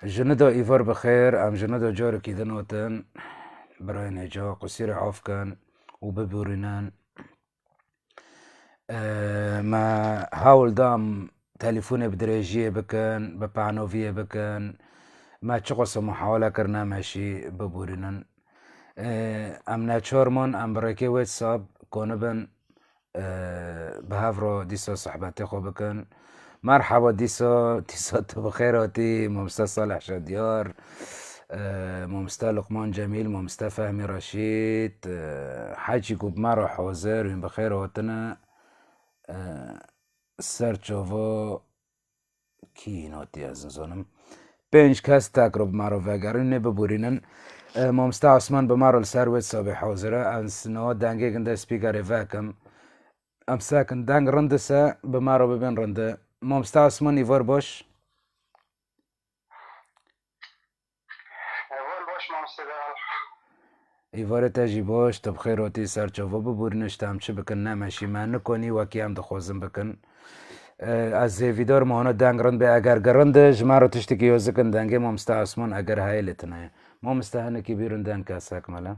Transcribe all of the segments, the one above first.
جندا ایوار بخیر ام جندا جارو کیدن وتن برای نجا قصیر عافکن و ببورینن ما هاول دام تليفوني بدريجية بكن ببعنوفية بكن ما تشقص محاولة كرنا ماشي ببورينن ام ناتشورمون ام بريكي واتساب كونبن بهافرو ديسو صحباتي خو بكن مرحبا ديسو بخيراتي ممستا صالح شديار ممستا لقمان جميل ممستا فهمي رشيد حاجي قوب مرة حوزر وين بخيراتنا سرچوو کی نوتی از نزانم پنج کس تقرب مرا وگرین ببورینن مامستا عثمان به مرا سروت صابح حوزره انس نو دنگه گنده سپیکر وکم ام ساکن دنگ رنده سه به مرا ببین رنده مامستا عثمان ایوار باش ایوار تجی باش تب خیراتی سرچوو ببورینش تام چه بکن نمشی من نکنی وکی هم دخوازم بکن از ویدار ماهانا دنگ رند به اگر گرند جمارو تشتی که یوزکن دنگه مامستا عثمان اگر های لتنه مامستا هنه کی بیرون دنگ که ساک ملا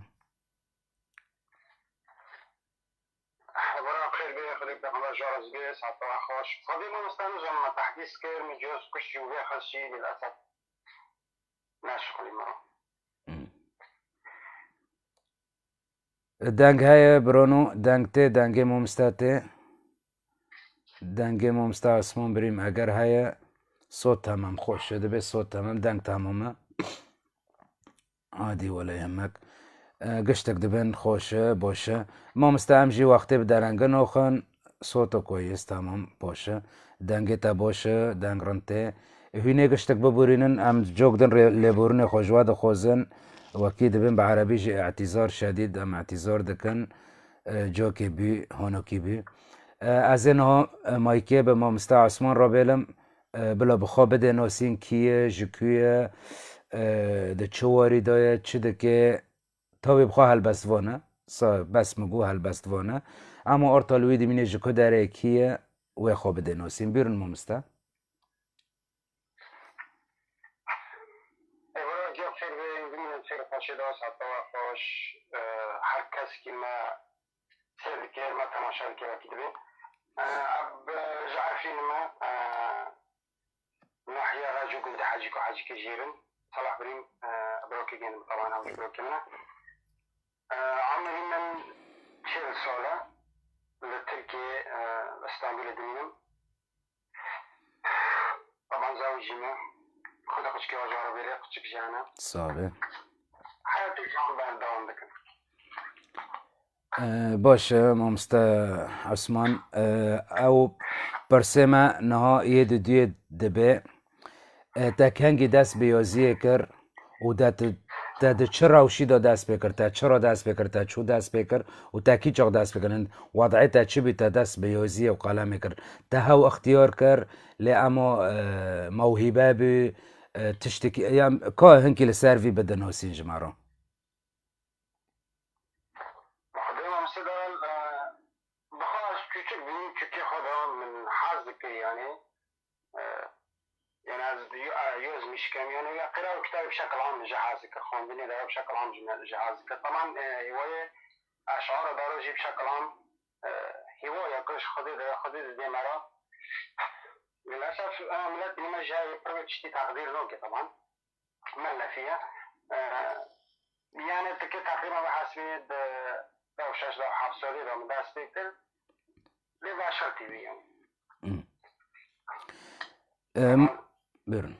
دنگ های برونو دنگ ته دنگه مامستا ته دنگه مامستا عثمان بریم اگر های صوت تمام خوش شده به صوت تمام دنگ تمامه عادی ولا يهمك قشتك دبن خوشه باشه مامستا همجی وقتی بدرنگه نوخن صوتا كويس تمام باشه دنگه تا باشه دنگ رنته هینه قشتك ببورينن ام جوگدن لبورن خوشواد خوزن وكي دبن بعربي جي اعتذار شديد ام اعتذار دكن جوكي بي هونوكي بي از اینها مایکه به مامستا عثمان را بلم بلا بخوا بده ناسین کیه جکویه ده چواری دایه چه ده که تاوی بخوا هلبست وانه بس مگو هلبست وانه اما ارتالوی دمینه جکو داره کیه و خواه بده ناسین بیرون مامستا صابه باشه مامستا عثمان او برسما نها یه دوی دبه تا کنگی دست بیازیه کر و ده چه روشی دا دست بکر تا چرا دست بکر تا چو دست بکر و تا کی چاق دست بکرن وضعی تا چی بی تا دست بیازیه و قلم کر تا هاو اختیار کر لی اما موهبه بی تشتکی ایم که هنکی لسروی بدن حسین جمارا برن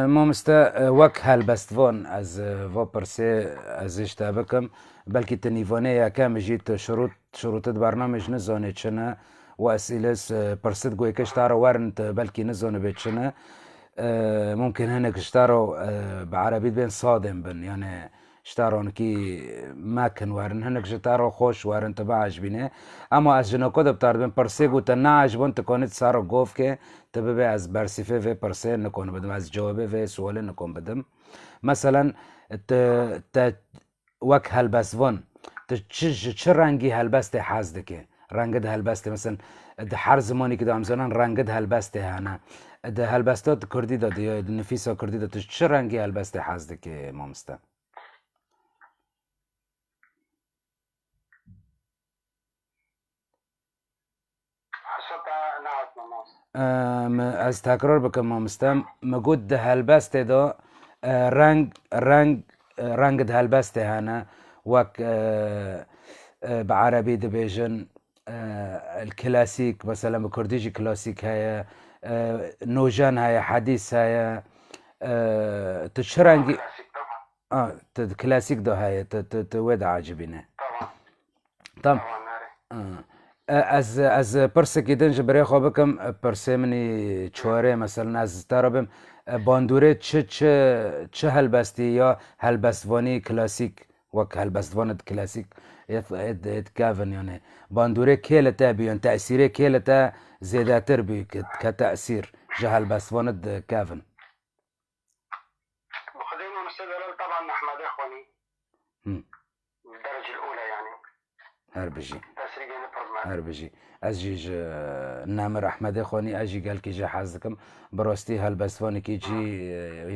مامستا وک هلبستوان از و پرسه ازش تابکم بلکه تنیوانه یکم جیت شروط برنامج نزانه چنه و اسئله پرسد گوی کشتارو ورنت بلکه نزانه بیت چنه ممكن هناك اشتروا بعربي بين صادم بن يعني اشتروا كي ما كان وارن هناك اشتروا خوش وارن تبع عجبينه اما از جنا كده بتار بين برسيغو تنا عجبون تكونت صاروا گوف که تبه از برسيفه و برسي نكون بدم از جوابه و سوال نكون بدم مثلا ت وەک هەلبەستڤۆن چ ڕەنگی هەلبەستێ حەز دەکێ ڕەنگت هەلبەستێ مەسەن هەر زمانێکی دامزانان ڕەنگت هەلبەستێ هەنە هەلبەستات کوردیدا نفیسا کوردیدا تو چ ڕەنگی هەلبەستێ حەز دەکێ مامۆستا ئەس تاکرار بکەم مامۆستا مەگوت دە هەلبەستێدا ڕەنگت هەلبەستێ هەنە وەک بە عەرەبی دەبێژن کلاسیک مەسەلەن بە کوردیژی کلاسیک هەیە نۆژان هەیە حەدیث هەیە تو چ ڕەنگی کلاسیکدا هەیە وێ دەعاجبینێ تام ئەز پرسێکی دنج بەرێخوا بکەم پرسێ منی چوارێ مەسەلەن ئەز تارە بم باندورێ چ هەلبەستی یا هەلبەستڤۆنی کلاسیک وەک هەلبەستڤۆنت کلاسیک گاڤن یانێ باندورێ کێ لە تا بیان تەسیرێ کێ لە تا زێداتر بی کە تەسیر ji هەلبەستڤۆنت گاڤن هەر بژی ئەس ژیژ نامر ئەحمەدێ خۆنی ئەژی گەلکیژە حەز دەکەم بڕاستی هەلبەستڤۆنێکیجی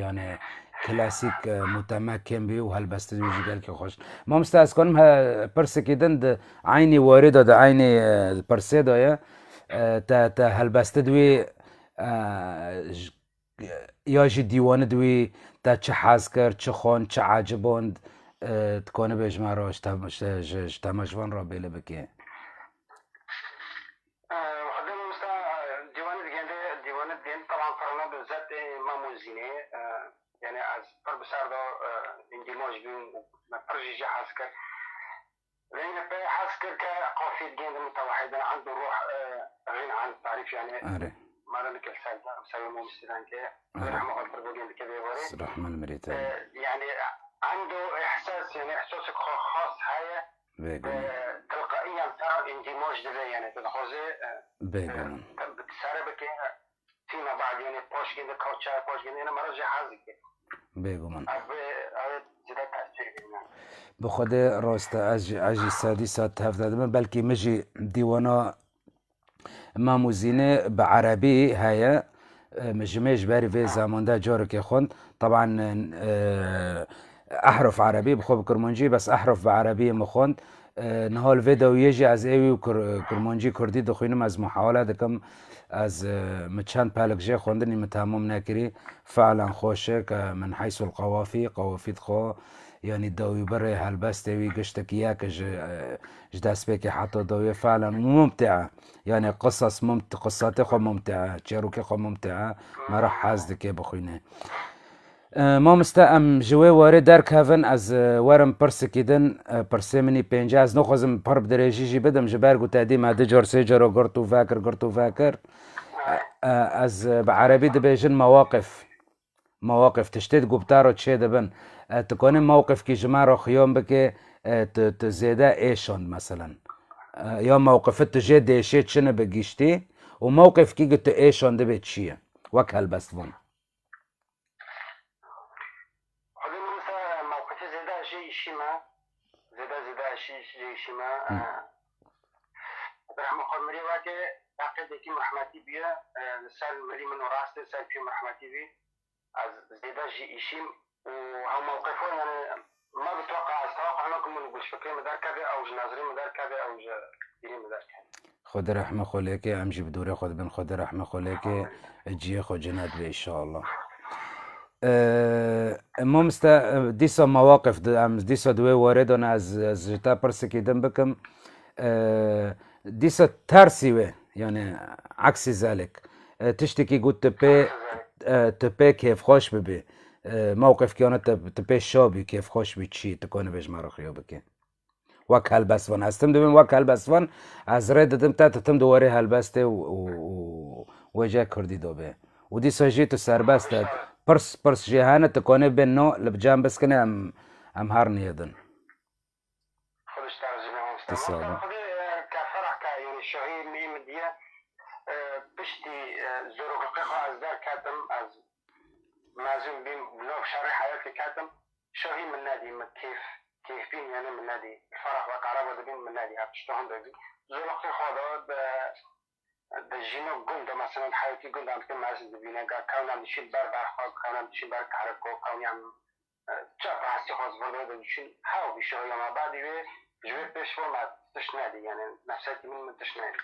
یانێ کلاسیک متەمەکن بی و هەلبەستە دوێژی گەلکی خۆش مامۆستا ئەس کۆنم پرسێکی دن عینی وارێدا دە عینی پرسێدایە تا هەلبەستە دوێ یاژی دیوانە دوێ تا چ حەز کرد چ خۆن چ عاجبۆند تکۆنە بێژمارەوە تەمەژوان ڕا بێلە بکێ يعني از پر بسر دا اندیماج بیم پرجیجی حس کرد لأن به حس کرد که قافية جند متوحدة عنده روح غني عن التعريف يعني ما لك السالفة مسوي ممثلان كده رحمه الله فرقوا جند كده يوري رحمة المريتان يعني عنده إحساس يعني إحساسك خاص هاي تلقائيا ترى اندماج ده يعني تدخوزه بتساربك فيما بعد يعني باش كده كوتشا باش كده أنا مرجع حظك بگو من زیاده تاثیر بینم بخود راست عجی سادی ساعت هفته دادم بلکه مجی دیوانا ماموزینه به عربی هیا مجمعش باری في زمان ده جارو که خوند طبعا احرف عربي بخو كرمانجي بس احرف بعربي مخوند نهال فيديو يجي از ايوي كرمانجي كردي دخوينم از محاولة دكم از متشان بالك جي خوندني متهمم ناكري فعلا خوشه من حيث القوافي قوافي خو يعني داوي بري هالبس تاوي قشتك اياك جداس بيكي حتى داوي فعلا ممتعة يعني قصص قصاتي خو ممتعة تشيروكي خو ممتعة ما راح حازدك يا بخوينه ما مستأم جوي وارد درك هفن از ورم پرسکیدن پرسه منی پنجه از نخوزم پر بدرجیجی بدم جبر گو تادیم هده جار سه جارو گرتو فاکر از بعربی دبیجن مواقف تشتید گوبتارو چه دبن تکونی موقف کی جمع رو خیام بکه تزیده ایشان مثلا یا موقف تجه دیشه چنه بگیشتی و موقف کی گت ایشان دبی چیه وک هلبستون شما رحمه الله مري واكي عقيدة كي مرحمتي بيا سال مري من راسته سال في مرحمتي بي از زيدا جي إشيم وهم موقفون يعني ما بتوقع أنكم من نقول فكري مدار كذا أو جنازري مدار كذا أو ديني مدار كذا خود رحمه خليك أمشي بدوري خود بن خود رحمه خليك جي خود جنات بي إن شاء الله ممستا دیسا مواقف دیسا دوی واردان از جتا پرسکی دم بکم دیسا ترسی وی یعنی عکس ذلك تشتكي قلت تبي كيف خوش ببي موقف كيانت تبي شابي كيف خوش بي تشي تكون بيج مرة خيابك وك هالبسوان هستم دبين وك هالبسوان از رد دم تتم دواري هالبسته وجا كردي دوبه ودي سجيتو سربست پرس جهانه تكونه بينو لبجام بس كنه ام هارني يدن خودش ترجمه مستمر خودی كفرح يعني شهير ميم ديه بشتي زروق از در كاتم از مازن بين بلوك شرح حياتي كاتم شهير من نادي كيف كيف بين يعني من نادي الفرح وقرابة بين من نادي هتشتغل بيجي زي وقت خدا دجينو قلدا مثلا حياتي قلدا عم تكون معزز بينا كون عم نشيل بار خاص كون عم نشيل بار كهرباء كون عم تشاف حسي خاص برضه بيشيل حاول بيشتغل مع بعض جوي بيشوا مع تشنادي يعني نفساتي من تشنادي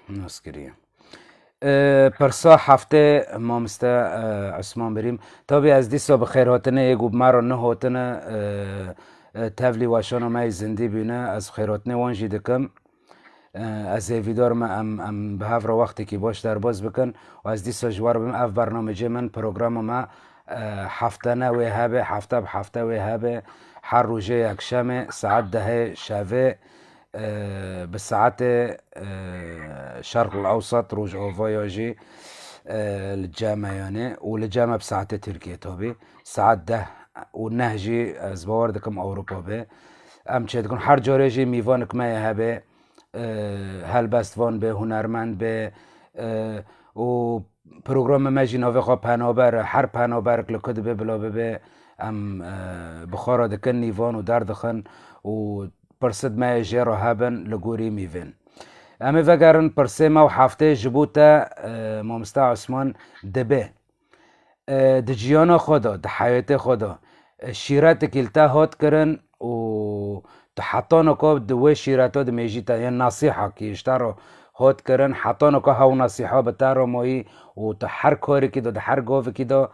ناسکریه پرسا هفته مامسته عثمان بریم تا بی از دیسا بخیر هاتنه یکو مرا نه هاتنه تفلی واشان مای زندی بینه از خیراتنه وانجی دکم از ویدار ما ام به هفر وقتی که باش در باز بکن و از دیسا جوار بیم اف برنامه من پروگرام ما هفته نه و هبه هفته به هفته و هبه هر روزه یک شمه ساعت ده شوه بالساعات شرق الأوسط روج أوفاياجي الجامعة يعني والجامعة بساعات تركيا توبي ساعات ده والنهجي زبور دكم أوروبا به أم چه تكون هر جوريجي ميوانك ما هبه هل بستوان به هنرمند به و پروگرام ماجی نوی خواه پنابر هر پنابر کلکد به بلا به ام بخارا دکن نیوان و در دخن و پرسد ما جيرو هابن لغوري ميفن اما وگرن پرسه ما و هفته جبوتا مامستا عثمان دبه دجيانا خدا ده حياة خدا شيرات كلتا هات کرن و تحطانا که دوه شيراتا ده ميجيتا يعني نصيحة كي اشتارو هات کرن حطانا که هاو نصيحة بتارو ماهي و تحر كاري كده ده حر گاوه كده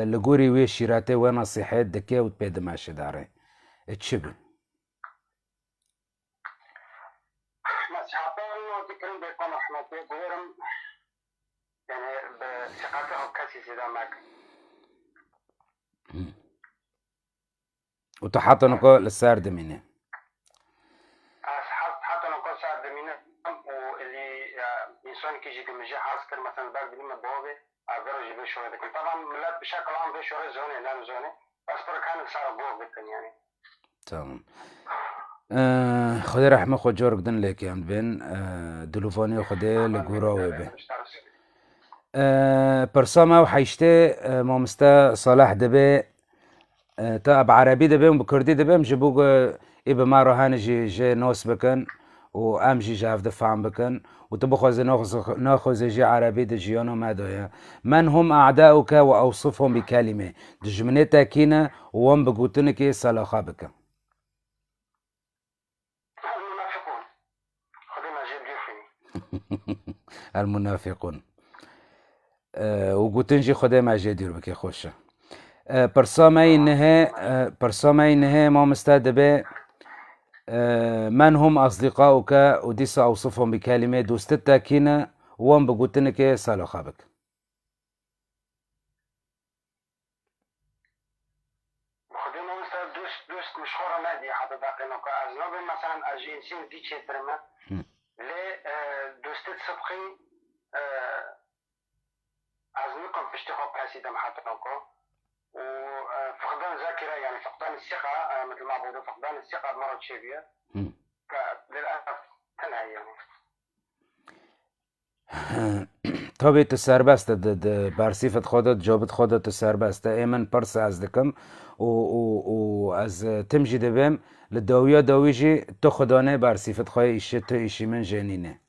لغوري وي شيراته و نصيحة دكه و تبيد ماشي داره چه بي؟ ذكرهم بيكون احمد بيقولهم يعني بثقافهم كاسي زيدا معك وتحط نقاط للسعر دمينه حتى نقاط سعر دمينه واللي انسان كيجي كمجي عسكر مثلا بعد لما بوابه اقدر اجيب شويه لكن طبعا ملات بشكل عام في شويه زوني لا زوني بس كان سعر بوابه بكن يعني تمام خدا رحمه خود جارك دن لك يا بين دلوفاني خدا لجوراوي به برسامة وحيشته مامستا صلاح دبي تا بعربي دبي وبكردي دبي مجبوق إبا ما رهان جي نوس بكن وأم جي جاف دفعن بكن وتبخوز ناخذ جي عربي دجيانو ما دويا من هم أعداؤك وأوصفهم بكلمة دجمنتا كينا وهم بقوتنك صلاحا بكن المنافقون وقوتنجي خدا ما جدير بك خوشه برسامي نهي ما مستدبه من هم أصدقاؤك وديس أوصفهم بكلمة دوستتا كينا وان بقوتنك صالحا بك خدينا دوست مشهورة نادي حتى داقينوك أزنوبي مثلا أجينسين دي تشيترما لي دوستت سبقي أزنكم باشتغل كاسي دم حتنوكو وفقدان ذاكرة يعني فقدان الثقة مثل ما بقولوا فقدان الثقة بمرض شبيه للأسف تنهي يعني طبعا تسربست برصفت خودت جابت خودت تسربست ایمن پرس از دکم و از تمجي دبم لداوية داويجي تو خدانه برصفت خواه ایشه تو ایشی من جنینه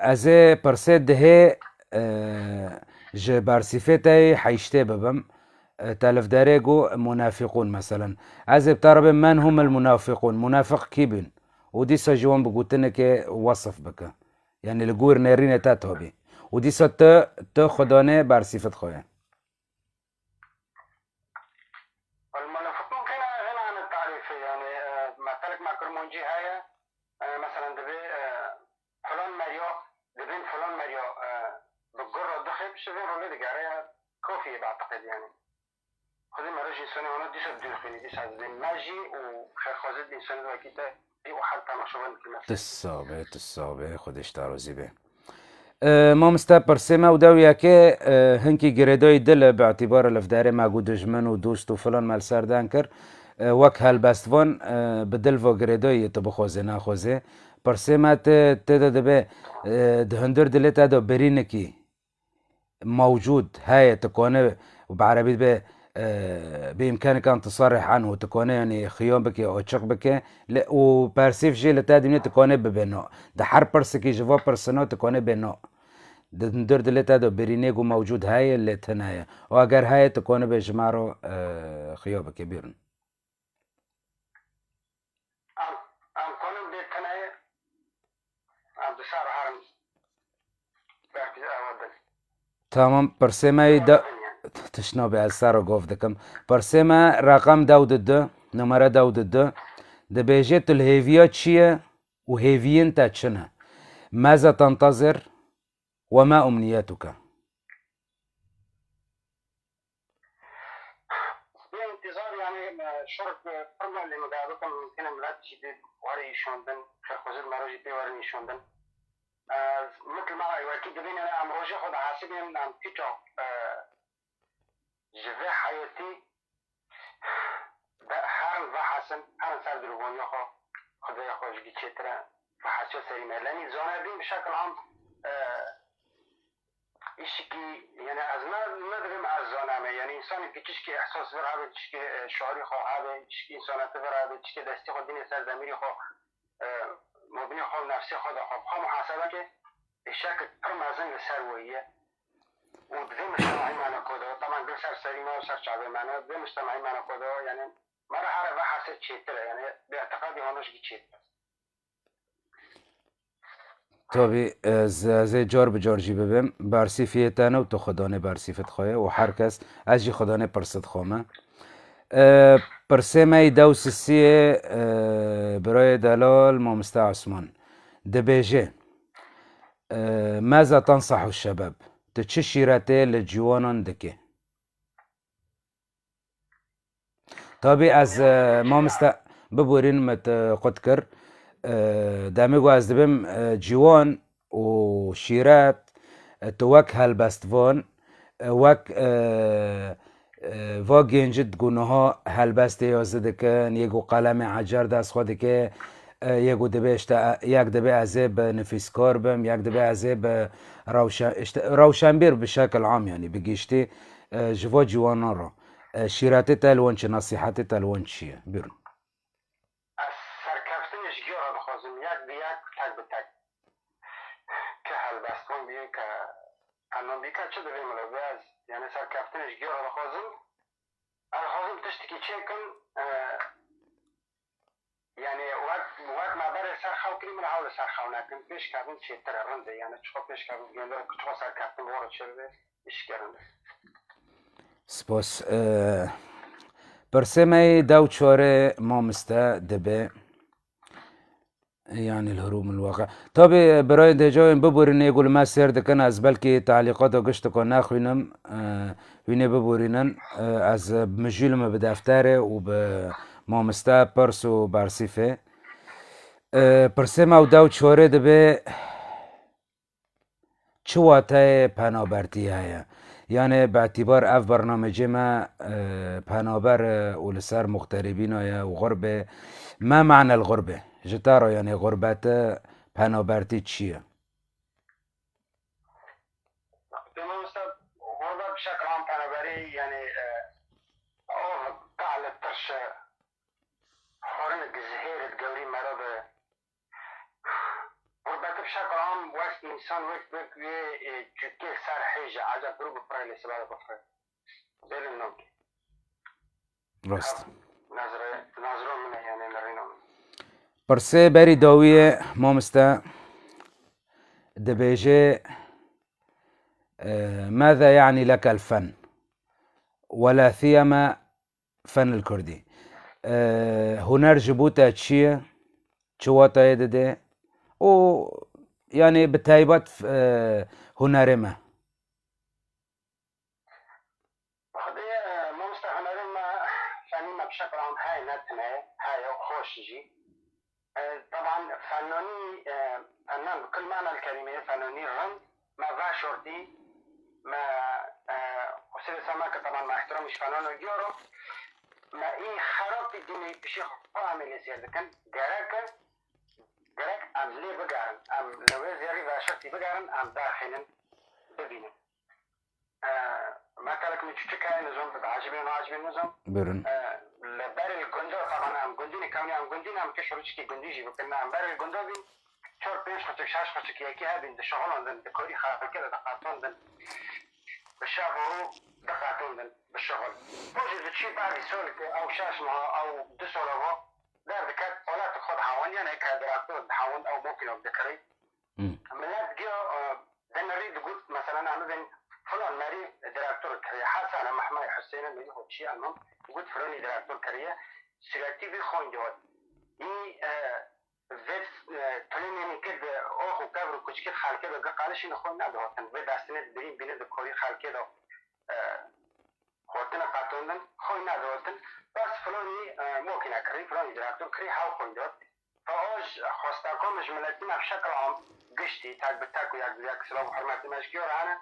از پرسه ده ج برصفتي حيشته ببم تلف داريجو منافقون مثلا از بتعرب من هم المنافقون منافق كيبن ودي سجوان بقوتنك وصف بك يعني الجور نارين تاتوبي ودي ست تو خدانه برصفت خويا المنافقون كان غنى عن التعريف يعني مثلك مع كرمونجي هاي مثلا دبي فلان ماريو دبين فلان ماريو بالجرة دخل شغل ولد جارية كوفي بعتقد يعني خذي ما رجي سنة وانا ديش بدي خلي ديش عزين ماجي وخذت دي سنة وكيتا دي وحتى مشروع كلمة تصابه خودش تاروزی به ما مستبرسمه و دویا که هنکی گردای دل به اعتبار لفداره مگو دجمن و دوست و فلان مال سردن کر وک هل بستوان بدل و گردای تو بخوزه نخوزه برسمه تدا دبه دهندر دلت ادا برینکی موجود هاي تكونه وبعربي به بإمكانك أن تصرح عنه تكون يعني خيوم بك أو تشق بك وبرسيف جي لتادمني تكون ببنو ده حر برسكي جوا برسنو تكون بنو ده ندرد اللي تادو برينيجو موجود هاي اللي تنايا وأجر هاي تكون بجمارو خيوم كبير أم كونم بتنايا أم بسار هارم بحكي أودن تمام برسيما دا تشنو بأسارو قوف دكم برسيما رقم داود الدو نمرة داود الدو ده بيجيت الهيفيات شيء وهيفيين تاتشنا ماذا تنتظر وما أمنياتك؟ بانتظار يعني شرط فرما اللي مقابلكم ممكن ملات شديد واري شوندن خرخوزر مراجي بي واري شوندن مثل ما يواكيد بين أنا أم روجي خد حاسبين أم تيجو جفي حياتي هارن وحسن هارن سر دروبون يخو خدای خوشگی چتره فحسو سريمه لاني زونه بين بشكل عام إشكي يعني از ندرم از زونه يعني انسان که چشکی احساس برای چشکی شعاری خو هذا چشکی انسانات برای چشکی دستی خود دین سر زمینی خو مبنی خو نفسی خود خو محاسبه که بشكل پرمازن لسر ویه و ده مجتمعی معنا كده طبعا ده سر سريمه و سر شعبي معنا ده مجتمعي معنا كده يعني مرة حرة بحثت چیتره يعني باعتقادي هونش گی چیت طبی زی جار به جارجی ببیم برسیفیه تنه و تو خدانه برسیفت خواه و هر کس از جی خدانه پرست خوامه پرسیمه دو سیسیه برای دلال مامسته عثمان دبیجه ماذا تنصح الشباب تچه شیرته لجوانان دکه طبی از مامسته ببورین مت قد کر دامگو از دبم جوان و شیرات توک هلبستوان وک و گنجد گونه هلبسته یازده کن یکو قلم عجر دست خودی که یکو دبه یک دبه عذاب نفیسکار بم یک دبه عذاب روشنبیر بشکل عام يعني بگیشتی جوا جوانا را شیرات تلوان چه نصیحت تلوان چیه بیرون سرکفتنش گیاره بخوازم یک به یک تک به تک که هلبستوان بیه که قنون بیه که چه دوی ملوز يعني سرکفتنش گیاره بخوازم خواهم تشتکی چه کن يعني وقت ما بره سر خاو کری من حول سر خاو نکن پیش کردن چه تره رنده يعني چخوا پیش کردن گنده چخوا سرکفتن وارد شده ایش گرنده سپاس برسمه دو چاره مامسته دبه يعني الهروب من الواقع طبي برای دجاوين ببورين يقول ما سير دكن از بلكي تعليقات وقشتكو ناخوينم ويني ببورينن از مجيلم بدفتاره وبمامسته برس و برسيفه برسمه و دو چاره دبه چواته پنابرتی هيا يعني باعتبار اف برنامج ما پنابر ولسر مغتربين وغربة ما معنى الغربة جتارو يعني غربت پنابرتی چیه؟ غربة بشكل عام پنابری يعني قاع لترش حورنك زهيرة قولي مرضى غربة بشكل عام وقت إنسان وقت بكوية جوكي سار حيجة عجب برو بفرق لسبالة بفرق زي النوكي راست نظره منه يعني نرينه برسه بری داویه مامسته دبيجي ماذا يعني لك الفن ولا سيما فن الكردي هنر جبوتا تشيه چواتا يدده و يعني بتايبات هنر ما مامسته هنر ما فنی ما بشكل عام هاي نتنه هاي خوشجي طبعا فناني فنان بكل معنى الكلمة فناني رن ما ذا شرطي ما وسيلة سماكة طبعا مع احترامش فنان وجيرو ما ايه خراب الدنيا بشيخ فاهمي لسيادة كان جراك ام ليه بقارن ام لويز يري ذا شرطي بقارن ام داخلا ببينه ما كالك فلانی چوچکه نظام به عجیب نظام برن لبر الگنده طبعا هم گندی نکونی هم گندی هم که شروعی که گندی جی بکنه هم بر الگنده بین 4 5 خطک 6 خطک یکی هبین ده شغل آندن ده کاری خواهد کرده دقاتوندن به شب رو دقاتوندن به شغل باشه ده چی بعدی سال که او 6 ماه او 2 سال ها در دکت حالات خود حوان یعنی که در اکتور حوان او ممکن او دکری ملت گیا ده نرید گفت مثلا همه فلان مری دراکتور کریه حسن محمد حسین میگه خب چی الان گفت فلانی دراکتور کریه سیگارتی بی خوان جواد این ویت تلمینی که آخو کبر کوچکی خالکه دو قالش این خوان نداشتن و دستنه دریم بینه دو کاری خالکه دو خورتن قطعاً خوان نداشتن بس فلانی ممکن کری فلانی دراکتور کری هاو خوان جواد فاج خواستکامش ملتی نفشکل عام گشتی تاک به تاک و یک سلام و حرمت مشکیار هنه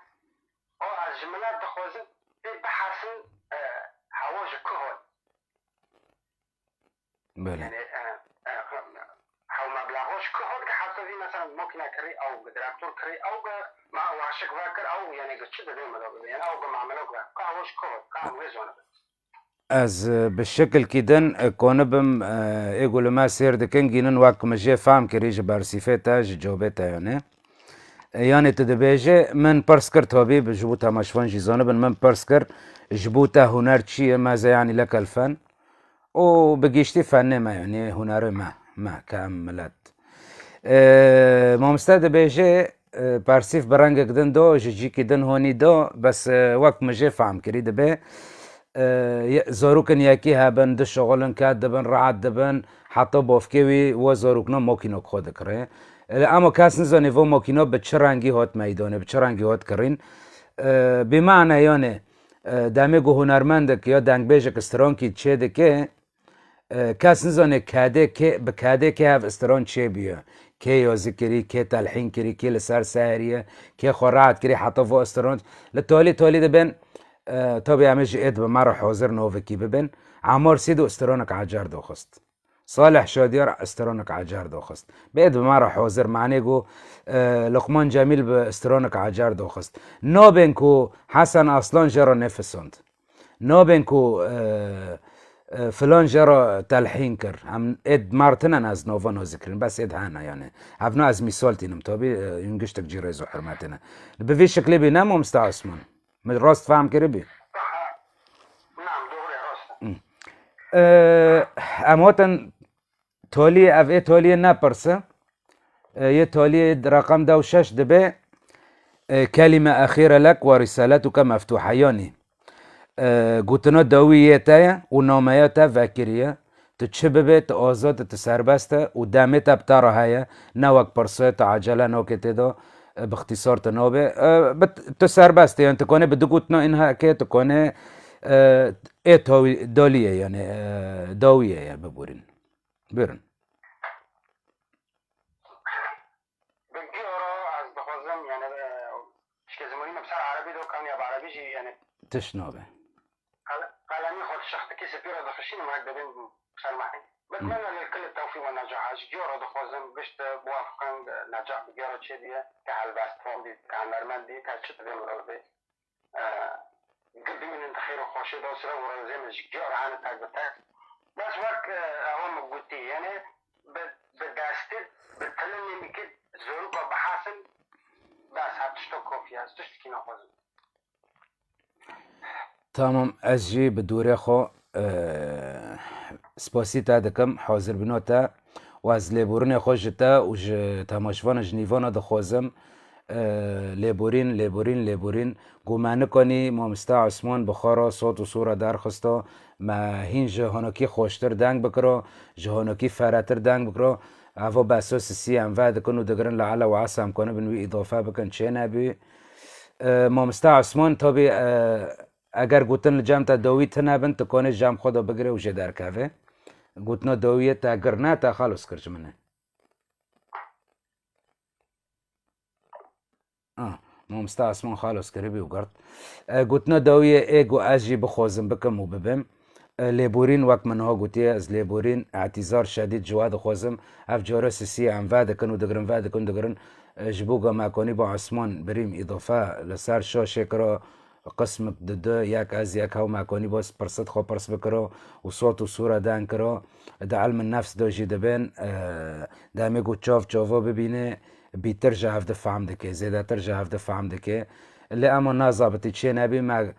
او از جملات دخوازن بحثن هواج كهول بله يعني هاو مبلغوش كهول حتى في مثلا ممكن كري او دراكتور كري او مع واشك واكر او يعني قد شد دي مدوغ يعني او مع ملوك هواج كهول كام ويزونه از بالشكل كيدن كونبم يقول ما سير دكن جينن واك مجي فهم كريج بارسيفتا جوبتا يعني تدبيجي من برسكر توبي بجبوتا مشفان جيزانه من برسكر جبوتا هنر چیه ماذا يعني لك الفن و بقيشتي فن ما يعني هنر ما كاملت مامستاد بيجي بارسيف برنگ كدن دو جيجي كدن هوني دو بس وقت مجي فهم كري دبي زاروكن ياكي هابن دو شغلن كاد دبن رعد دبن حتى بافكيوي و زاروكنا موكينوك خود كره اما کس نزانه و ماکینا به چه رنگی هات میدانه به چه رنگی هات کرین بمعنی یعنی دمه گو هنرمند که یا دنگ بیجه که استران کی چه ده که کس نزانه کده که به کده که هف استران چه بیه که یازی کری که تلحین کری که لسر سهریه که خورعت کری حتی و استران لطالی ده بین طبعی همه جئت به مرا حاضر نووکی ببین عمار سیدو استرانک عجر دو خست صالح شاديار استرونك عجار دوخست بيد بمارا حوزر معني جو لقمان جميل باسترونك عجار دوخست نوبنكو حسن اصلان جرى نفسوند نوبنكو فلان جرى تلحين كر هم اد مارتنن از نوفانو ذكرين بس اد هانا يعني هفنا از مثال تينم طبي ينقشتك جيريزو حرماتنا بفي شكل بي نامو مستعصمان من راست فهم كربي نعم دوري راست اموتن تولي اف اي تولي نابرسه يه تولي رقم 26 دبي كلمة أخيرة لك ورسالتك مفتوحة يعني قوتنا دويتايا ونومياتا فاكرية تتشببت آزاد تسربسته ودامتا بتارا هيا نوك برسويت عجلة نوكتدو باختصار تنوبة بتسربسته يعني تكوني بدقوتنا إنها كي تكوني ايه دولية يعني دوية يعني ببورين برن بنجيورو از بخوزم يعني شكزموني بسر عربي دو كان يا عربي جي يعني تشنوبة قلمي خود شخص كي سفيرة دخشين معك دبين بسر معي بتمنى للكل التوفيق والنجاح جيورو دخوزم قشت بوافقا نجاح بجيورو تشيدية كهالباست فون دي كهالمرمان دي كهالشت دي مرابي قدم من خير وخوشي دو سرا ورزي من جيورو عانا تاك بتاك بس وقت اول ما قلتي يعني بداستي بتكلمني مكد زوروبا بحاسن بس هتشتو كوفي هتشتكي نخوزم تمام از جي بدوري خو سپاسی تا دکم حاضر بنوتا و از لیبورین خوشتا و تماشوان جنیوان دخوازم لیبورین گومانه کنی مامستا عثمان بخارا صوت و صورة درخستا ما هین جهانکی خوشتر دنگ بکرا جهانکی فراتر دنگ بکرا عفا باساس سی هم وعد کنو دگرن لعلا و عصا هم کنه بنوی اضافه بکن چه نبی مامستا عثمان طبی اگر گوتن لجام تا دوی تنابن تکونه جام خدا بگره و جدر کهوه گوتنا دویه تا اگر نه تا خالص کرج منه مامستا عثمان خالص کربی و گرد گوتنا دویه ایگو از جی بخوزم بکم و ببم لیبورین وقت منها گوتیه از لیبورین اعتذار شدید جواد خوزم اف جاره سیسی هم وعده کن و دگرن جبوگا مکانی با عثمان بریم اضافه لسر شا شکرا قسمك دده ياك از ياك هاو ماكوني بس برصد خو برص بكرو وصوت وصورة دان كرو دا علم النفس دو جي دبين دا ميقو تشوفو ببينه بيترجع هف دفع دكي زيدا ترجع هف دفع دكي اللي امو نازابتي تشي نبي مع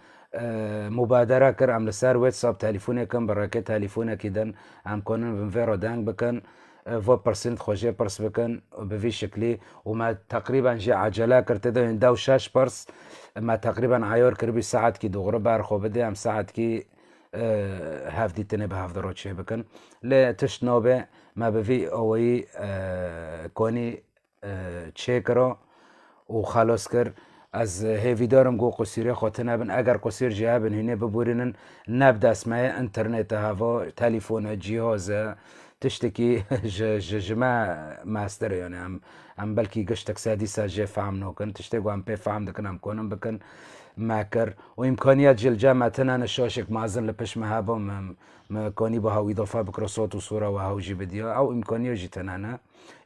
مبادرة كر عم لسار واتساب تليفوني كم براكي تليفوني كيدن عم كونن بنفيرو دانك بكن فو برسنت خوشي برس بكن بفي شكلي وما تقريبا جي عجلة كرتدو ينداو شاش برس ما تقريبا عيور كربي ساعت كي دغرة بارخو بدي ام ساعت كي هاف دي تنب هاف دروت شي بكن لا تشت نوبة ما بفي اوي كوني تشيكرو وخلاص كر از هیوی دارم گو قصیری خاطر نبن اگر قصیر جهابن هنه ببورینن نبدا اسمه انترنت هوا تليفون جهاز تشتكي جماعة ماستر يعني ام بلكي قشتك سادسة جي فهم نوكن تشتكي ام بي فهم دكن ام كونن بكن ماكر وامكانيات جل جامعة انا شاشك مازن لبش مهابا مكاني بها اضافة بكرة صوت وصورة وهاو جي فيديو او امكانية جيتنا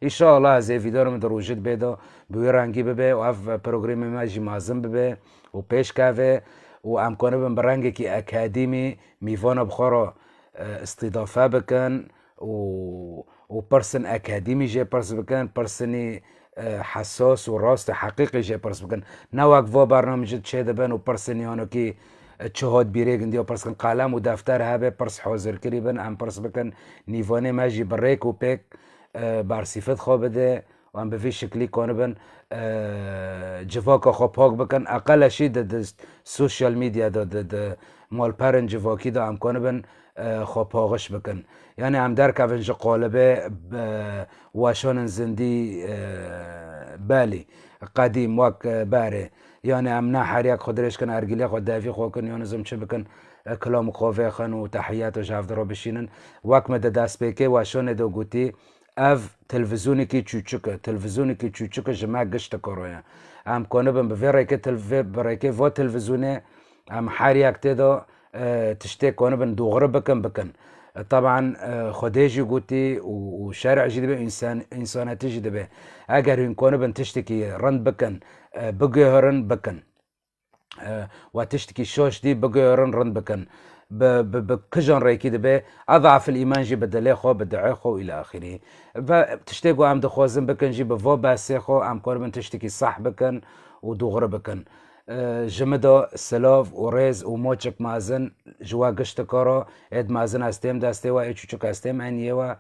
ان شاء الله زي فيديو من دروجت بيدا بويرانجي ببه واف بروغرامي ماجي مازن ببه وبيش كافي وام كونن برانجي كي اكاديمي ميفانا بخورا استضافة بكن وبرسن اكاديمي جي برس بكن برسني حساس وراست حقيقي جي برس بكن نواك فو برنامج تشي دبن وبرسني هانو كي تشهد بيريق انديو برسن قلم ودفتر هابه برس حاضر كريبن ام برس بكن نيفاني ماجي بريك وبيك بارسيفت خو بده وام بفي شكلي كونبن جفاكا خو باك بكن اقل شي د سوشيال ميديا د مال بارن جفاكي دا ام كونبن خو پاغش بکن یعنی هم در کفنج قالبه واشان زندی بالی قدیم وک باره یعنی هم نه هر یک خودش کن ارگیلی خود دافی خو کن یعنی زم چه بکن کلام خوفه خن و تحیات و جاف درو بشینن وک مد دست بکه واشان دو گوتی اف تلویزیونی کی چوچک جمع گشت کرویا هم کنه بم بفره که برای و تلویزیونه هم هر یک تدا تشتي كونه بن دوغرة بكن طبعا خديجي قوتي وشارع جدبه انسانات جدبه اگر ان كونه بن تشتكي رند بكن بقهرن بكن وتشتكي شوش دي بقهرن رند بكن بكجن ريكي دبه اضعف الايمان جي بدلي خو بدعي خو الى اخره فتشتكوا عم دخوازن بكن جي بفو باسي خو عم كونه بن تشتكي صح بكن ودوغرة بكن جمدا سلاف و ریز و موچک مازن جوا گشت کارا اد مازن استیم دسته و ای چوچک استیم انیه و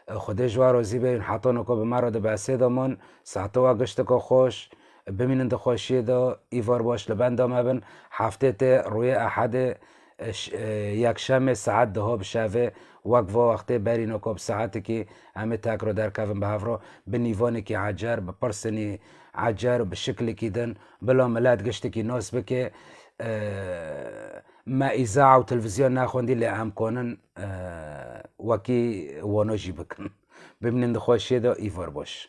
خود جوا روزی به حاطانو کو به مرا ده بسه دامون ساعتو گشت کو خوش ببینن ده خوشی ده ایوار باش لبند مبن هفته ته روی احد یک شم ساعت ده ها بشوه وقت وقتی برینو کو ساعتی که همه تاکرو در کفن به هفرو به نیوانی که عجر به پرسنی عجر بشكل كيدن بلا ملات قشتكي ناس بكي ما إذاعة وتلفزيون ناخون دي اللي عم كونن وكي ونوجي بكن بمن دخوش يدا إيفار باش